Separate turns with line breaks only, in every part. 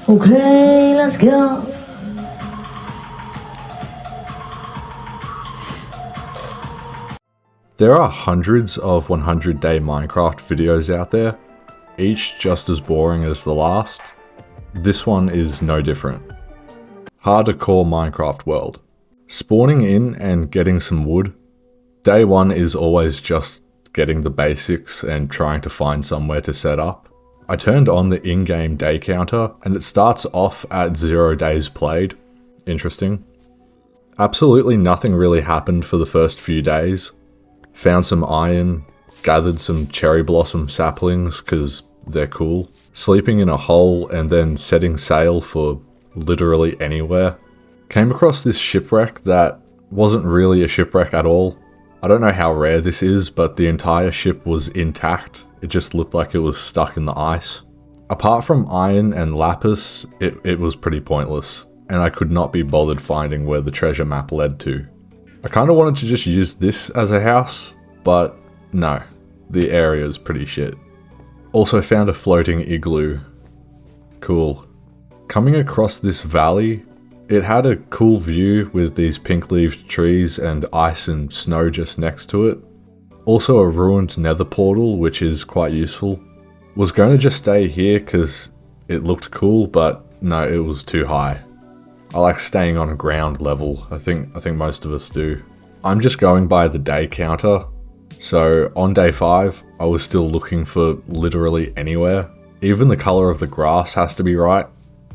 Okay, let's go.
There are hundreds of 100-day Minecraft videos out there, each just as boring as the last. This one is no different. Hardcore Minecraft world. Spawning in and getting some wood. Day 1 is always just getting the basics and trying to find somewhere to set up. I turned on the in-game day counter and it starts off at 0 days played. Interesting. Absolutely nothing really happened for the first few days. Found some iron, gathered some cherry blossom saplings because they're cool, sleeping in a hole and then setting sail for literally anywhere. Came across this shipwreck that wasn't really a shipwreck at all. I don't know how rare this is, but the entire ship was intact. It just looked like it was stuck in the ice. Apart from iron and lapis, it was pretty pointless, and I could not be bothered finding where the treasure map led to. I kind of wanted to just use this as a house, but no, the area is pretty shit. Also found a floating igloo. Cool. Coming across this valley, it had a cool view with these pink-leaved trees and ice and snow just next to it. Also a ruined nether portal, which is quite useful. Was going to just stay here because it looked cool, but no, it was too high. I like staying on ground level. I think most of us do. I'm just going by the day counter. So on day 5, I was still looking for literally anywhere. Even the color of the grass has to be right.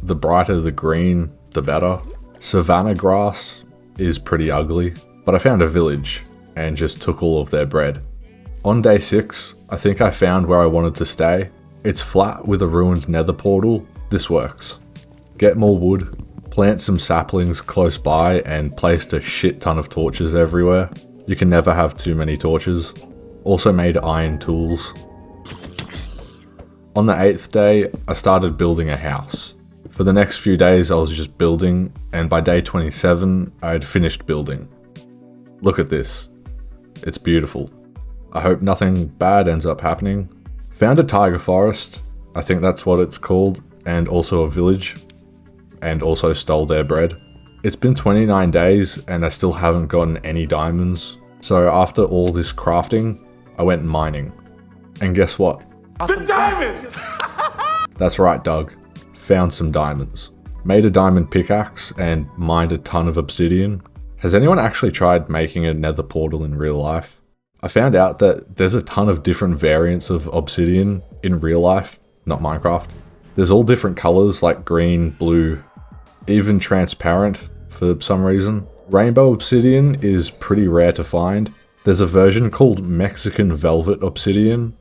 The brighter the green, the better. Savannah grass is pretty ugly, but I found a village and just took all of their bread. On day 6, I think I found where I wanted to stay. It's flat with a ruined nether portal. This works. Get more wood. Plant some saplings close by and placed a shit ton of torches everywhere. You can never have too many torches. Also made iron tools. On the 8th day, I started building a house. For the next few days I was just building, and by day 27 I had finished building. Look at this. It's beautiful. I hope nothing bad ends up happening. Found a tiger forest, I think that's what it's called, and also a village. And also stole their bread. It's been 29 days and I still haven't gotten any diamonds. So after all this crafting, I went mining. And guess what?
The diamonds!
That's right, Doug. Found some diamonds. Made a diamond pickaxe and mined a ton of obsidian. Has anyone actually tried making a nether portal in real life? I found out that there's a ton of different variants of obsidian in real life, not Minecraft. There's all different colors like green, blue, even transparent for some reason. Rainbow obsidian is pretty rare to find. There's a version called Mexican Velvet Obsidian,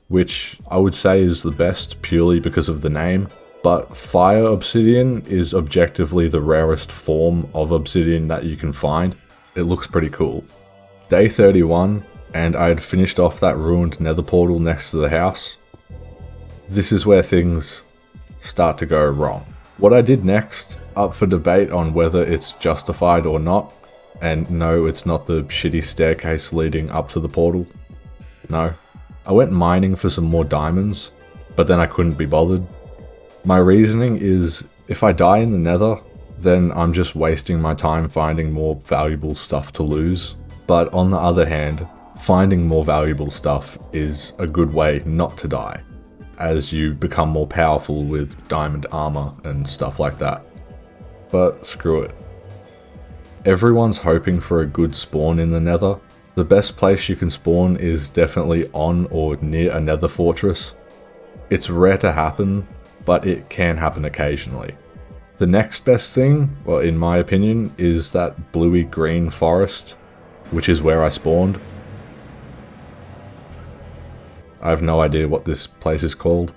which I would say is the best purely because of the name. But Fire Obsidian is objectively the rarest form of obsidian that you can find. It looks pretty cool. Day 31, and I had finished off that ruined nether portal next to the house. This is where things start to go wrong. What I did next, up for debate on whether it's justified or not, and no, it's not the shitty staircase leading up to the portal. No. I went mining for some more diamonds, but then I couldn't be bothered. My reasoning is, if I die in the nether, then I'm just wasting my time finding more valuable stuff to lose. But on the other hand, finding more valuable stuff is a good way not to die, as you become more powerful with diamond armor and stuff like that. But screw it. Everyone's hoping for a good spawn in the nether. The best place you can spawn is definitely on or near a nether fortress. It's rare to happen, but it can happen occasionally. The next best thing, well in my opinion, is that bluey green forest, which is where I spawned. I have no idea what this place is called,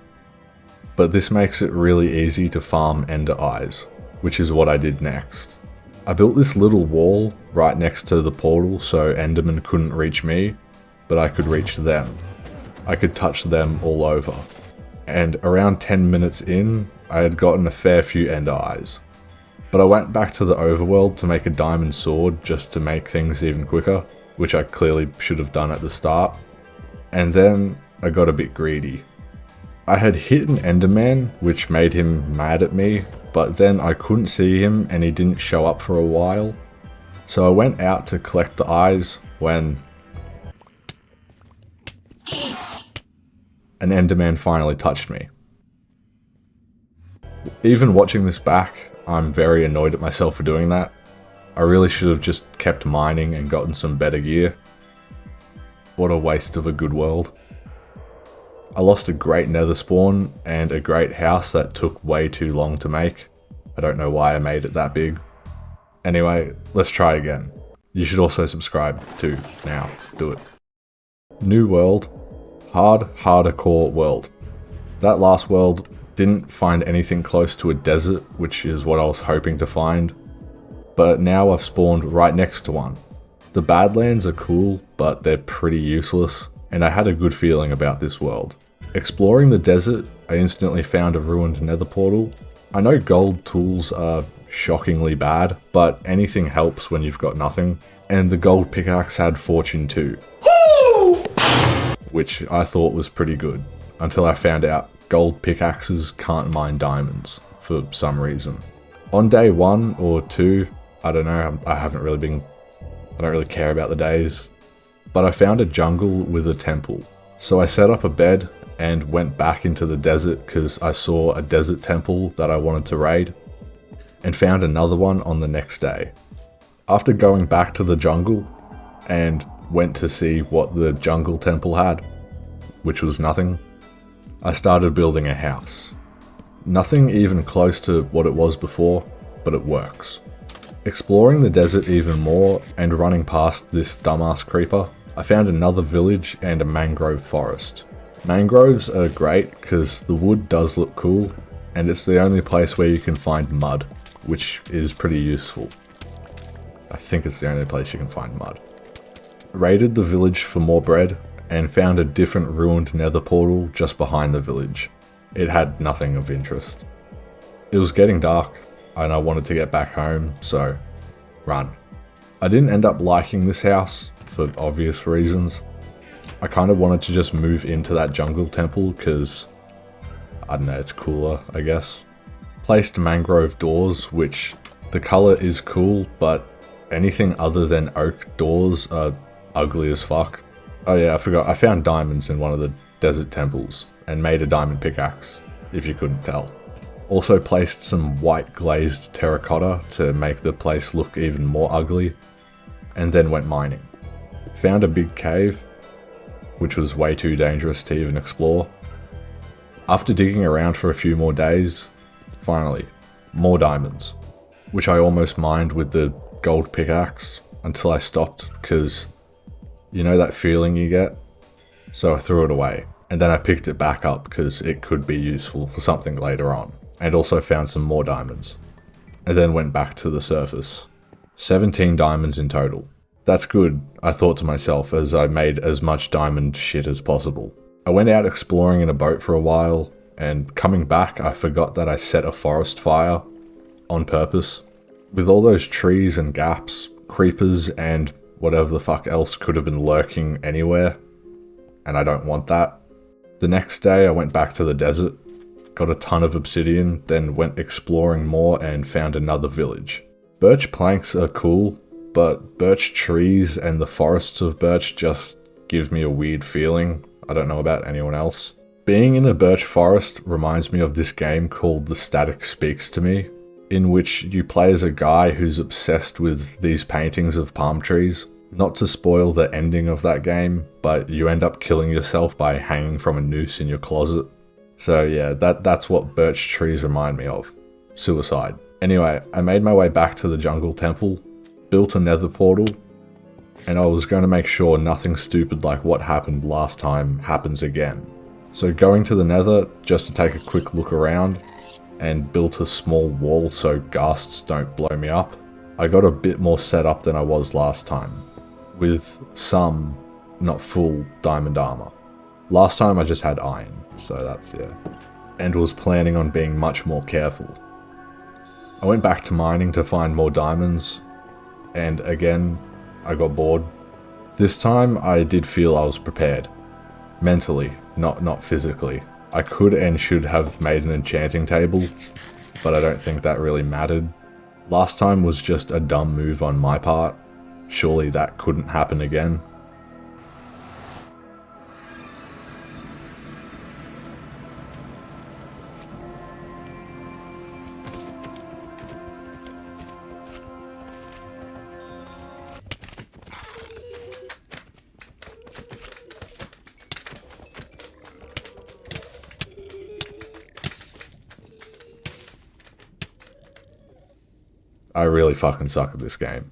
but this makes it really easy to farm ender eyes, which is what I did next. I built this little wall right next to the portal so endermen couldn't reach me, but I could reach them. I could touch them all over. And around 10 minutes in, I had gotten a fair few ender eyes. But I went back to the overworld to make a diamond sword just to make things even quicker, which I clearly should have done at the start. And then I got a bit greedy. I had hit an Enderman, which made him mad at me, but then I couldn't see him and he didn't show up for a while. So I went out to collect the eyes when an Enderman finally touched me. Even watching this back, I'm very annoyed at myself for doing that. I really should have just kept mining and gotten some better gear. What a waste of a good world. I lost a great nether spawn and a great house that took way too long to make. I don't know why I made it that big. Anyway, let's try again. You should also subscribe too. Now, do it. New world. Harder core world. That last world didn't find anything close to a desert, which is what I was hoping to find. But now I've spawned right next to one. The Badlands are cool, but they're pretty useless, and I had a good feeling about this world. Exploring the desert, I instantly found a ruined nether portal. I know gold tools are shockingly bad, but anything helps when you've got nothing. And the gold pickaxe had fortune too. Which I thought was pretty good, until I found out gold pickaxes can't mine diamonds, for some reason. On day 1 or 2, I don't know, I don't really care about the days, but I found a jungle with a temple. So I set up a bed and went back into the desert because I saw a desert temple that I wanted to raid, and found another one on the next day. After going back to the jungle and went to see what the jungle temple had, which was nothing, I started building a house. Nothing even close to what it was before, but it works. Exploring the desert even more and running past this dumbass creeper, I found another village and a mangrove forest. Mangroves are great because the wood does look cool, and it's the only place where you can find mud, which is pretty useful. I think it's the only place you can find mud. Raided the village for more bread, and found a different ruined nether portal just behind the village. It had nothing of interest. It was getting dark, and I wanted to get back home, so run. I didn't end up liking this house, for obvious reasons. I kind of wanted to just move into that jungle temple, because, I don't know, it's cooler, I guess. Placed mangrove doors, which the color is cool, but anything other than oak doors are ugly as fuck. Oh yeah, I forgot, I found diamonds in one of the desert temples, and made a diamond pickaxe, if you couldn't tell. Also placed some white glazed terracotta to make the place look even more ugly, and then went mining. Found a big cave, which was way too dangerous to even explore. After digging around for a few more days, finally, more diamonds, which I almost mined with the gold pickaxe until I stopped because you know that feeling you get? So I threw it away, and then I picked it back up because it could be useful for something later on, and also found some more diamonds, and then went back to the surface. 17 diamonds in total. That's good, I thought to myself as I made as much diamond shit as possible. I went out exploring in a boat for a while, and coming back I forgot that I set a forest fire on purpose. With all those trees and gaps, creepers and whatever the fuck else could have been lurking anywhere, and I don't want that. The next day I went back to the desert, got a ton of obsidian, then went exploring more and found another village. Birch planks are cool, but birch trees and the forests of birch just give me a weird feeling. I don't know about anyone else. Being in a birch forest reminds me of this game called The Static Speaks to Me, in which you play as a guy who's obsessed with these paintings of palm trees. Not to spoil the ending of that game, but you end up killing yourself by hanging from a noose in your closet. So yeah, that's what birch trees remind me of. Suicide. Anyway, I made my way back to the jungle temple, built a nether portal, and I was going to make sure nothing stupid like what happened last time happens again. So going to the nether just to take a quick look around, and built a small wall so ghasts don't blow me up. I got a bit more set up than I was last time, with some, not full, diamond armor. Last time I just had iron, so that's, yeah. And was planning on being much more careful. I went back to mining to find more diamonds, and again, I got bored. This time I did feel I was prepared. Mentally, not physically. I could and should have made an enchanting table, but I don't think that really mattered. Last time was just a dumb move on my part. Surely that couldn't happen again. I really fucking suck at this game.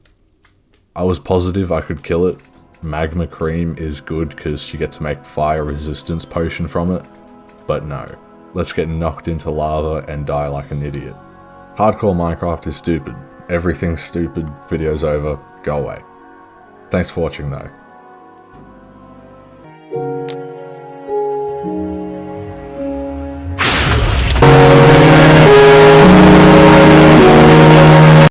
I was positive I could kill it. Magma cream is good because you get to make fire resistance potion from it. But no. Let's get knocked into lava and die like an idiot. Hardcore Minecraft is stupid. Everything's stupid. Video's over. Go away. Thanks for watching though.